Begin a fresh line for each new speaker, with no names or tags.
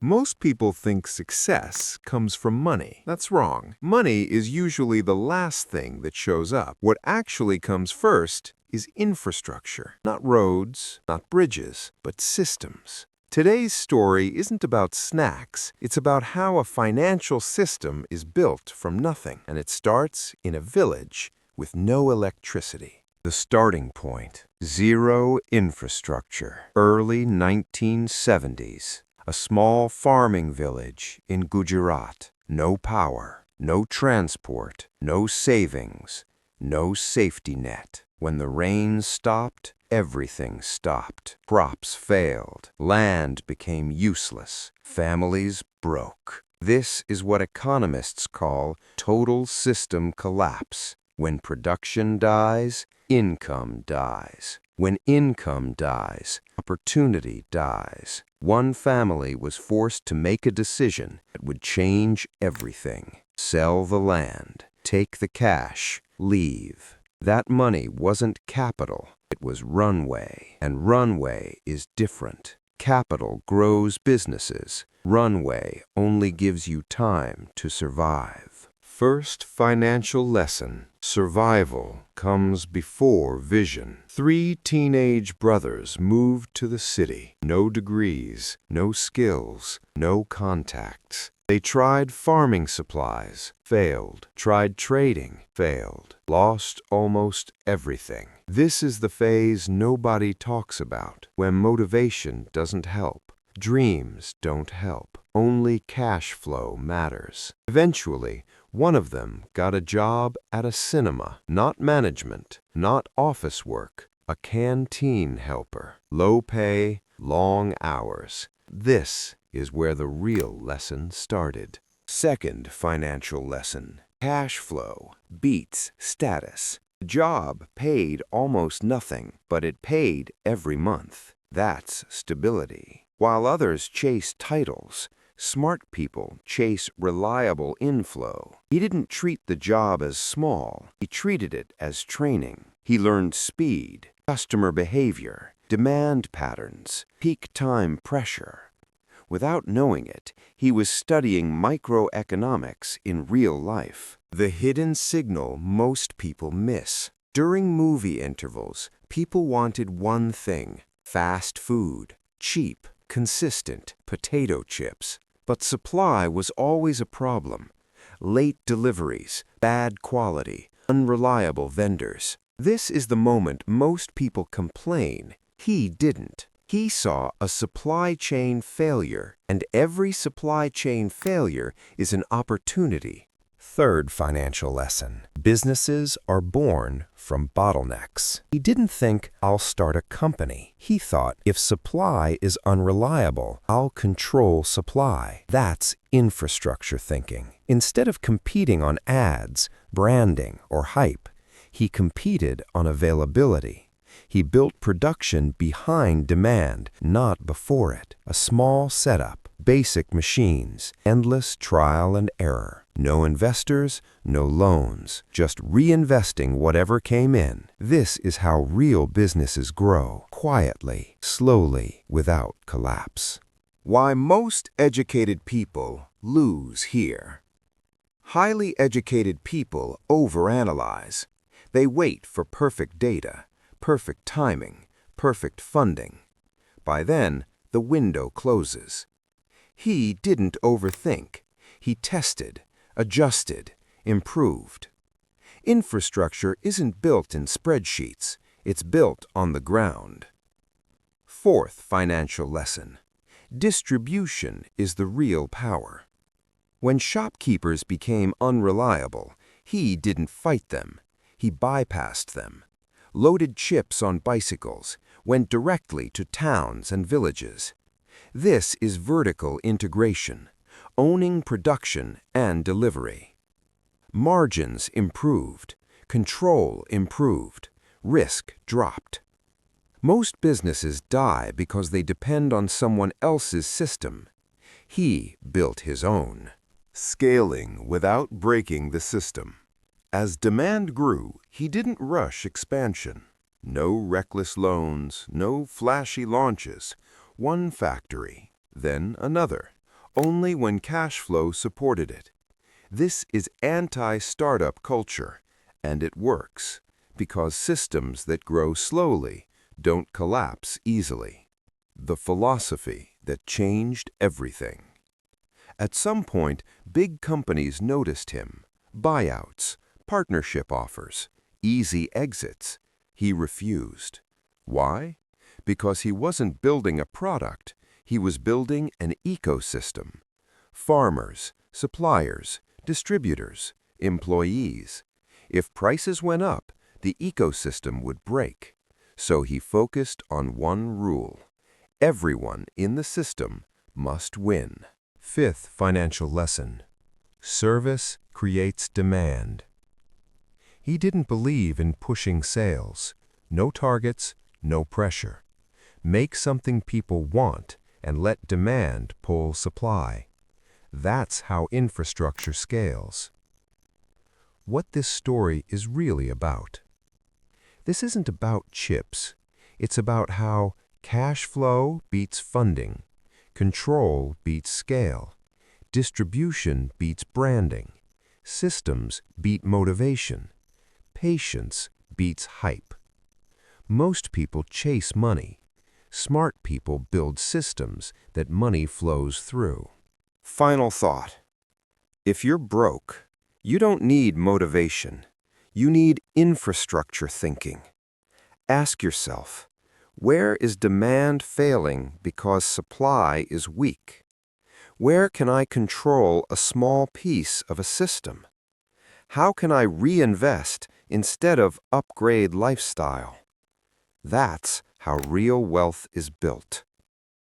Most people think success comes from money. That's wrong. Money is usually the last thing that shows up. What actually comes first is infrastructure. Not roads, not bridges, but systems. Today's story isn't about snacks. It's about how a financial system is built from nothing, and it starts in a village with no electricity. The starting point: zero infrastructure. Early 1970s. A small farming village in Gujarat. No power, no transport, no savings, no safety net. When the rain stopped, everything stopped. Crops failed. Land became useless. Families broke. This is what economists call total system collapse. When production dies, income dies. When income dies, opportunity dies. One family was forced to make a decision that would change everything. Sell the land, take the cash, leave. That money wasn't capital, it was runway. And runway is different. Capital grows businesses. Runway only gives you time to survive. First financial lesson: survival comes before vision. 3 teenage brothers moved to the city. No degrees, no skills, no contacts. They tried farming supplies, failed. Tried trading, failed. Lost almost everything. This is the phase nobody talks about, when motivation doesn't help. Dreams don't help. Only cash flow matters. Eventually, one of them got a job at a cinema. Not management, not office work. A canteen helper. Low pay, long hours. This is where the real lesson started. Second financial lesson: cash flow beats status. The job paid almost nothing, but it paid every month. That's stability. While others chase titles, smart people chase reliable inflow. He didn't treat the job as small. He treated it as training. He learned speed, customer behavior, demand patterns, peak time pressure. Without knowing it, he was studying microeconomics in real life. The hidden signal most people miss. During movie intervals, people wanted one thing: fast food, cheap, consistent potato chips. But supply was always a problem. Late deliveries, bad quality, unreliable vendors. This is the moment most people complain. He didn't. He saw a supply chain failure, and every supply chain failure is an opportunity. Third financial lesson: businesses are born from bottlenecks. He didn't think, "I'll start a company." He thought, "If supply is unreliable, I'll control supply." That's infrastructure thinking. Instead of competing on ads, branding, or hype, he competed on availability. He built production behind demand, not before it. A small setup, basic machines, endless trial and error. No investors, no loans, just reinvesting whatever came in. This is how real businesses grow, quietly, slowly, without collapse. Why most educated people lose here. Highly educated people overanalyze. They wait for perfect data, perfect timing, perfect funding. By then, the window closes. He didn't overthink. He tested, adjusted, improved. Infrastructure isn't built in spreadsheets. It's built on the ground. Fourth financial lesson: distribution is the real power. When shopkeepers became unreliable, he didn't fight them. He bypassed them. Loaded chips on bicycles, went directly to towns and villages. This is vertical integration, owning production and delivery. Margins improved, control improved, risk dropped. Most businesses die because they depend on someone else's system. He built his own. Scaling without breaking the system. As demand grew, he didn't rush expansion. No reckless loans, no flashy launches. One factory, then another. only when cash flow supported it. This is anti-startup culture, and it works because systems that grow slowly don't collapse easily. The philosophy that changed everything. At some point, big companies noticed him. Buyouts, partnership offers, easy exits. He refused. Why? Because he wasn't building a product, he was building an ecosystem. Farmers, suppliers, distributors, employees. If prices went up, the ecosystem would break. So he focused on one rule. Everyone in the system must win. Fifth financial lesson. Service creates demand. He didn't believe in pushing sales. No targets, no pressure. Make something people want and let demand pull supply. That's how infrastructure scales. What this story is really about. This isn't about chips. It's about how cash flow beats funding, control beats scale, distribution beats branding, systems beat motivation, patience beats hype. Most people chase money. Smart people build systems that money flows through. Final thought. If you're broke, you don't need motivation. You need infrastructure thinking. Ask yourself, where is demand failing because supply is weak? Where can I control a small piece of a system? How can I reinvest instead of upgrade lifestyle? That's how real wealth is built.